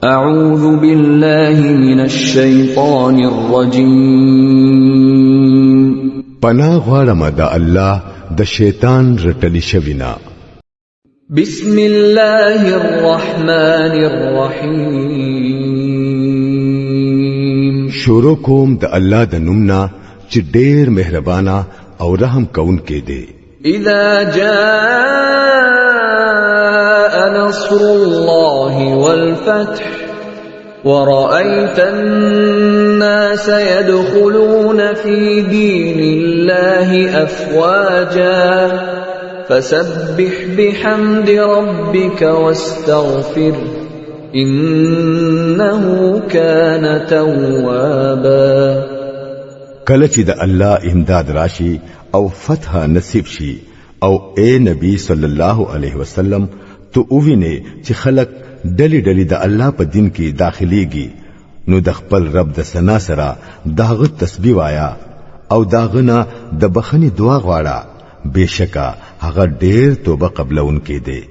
أعوذ بالله من الشيطان الرجيم پناه غواړم د الله د شیطان رټلی شوینا بسم الله الرحمن الرحيم شروع کوم د الله د نومنا چې ډېر مهربانا او رحم کون کې دی إذا جاء نصر الله والفتح ورأيت الناس يدخلون في دين الله أفواجا فسبح بحمد ربك واستغفر إنه كان توابا کله چې د الله امداد راشي او فتح نصیب شي او اے نبی صلی الله علیه وسلم تو اووینه چې خلق ډلی ډلی د الله په دین کې داخليږي نو د خپل رب د ثنا سره داغه تسبیح وایا او داغه د بخنی دعا غواړه بشکا هغه ډیر توبه قبلون کې دی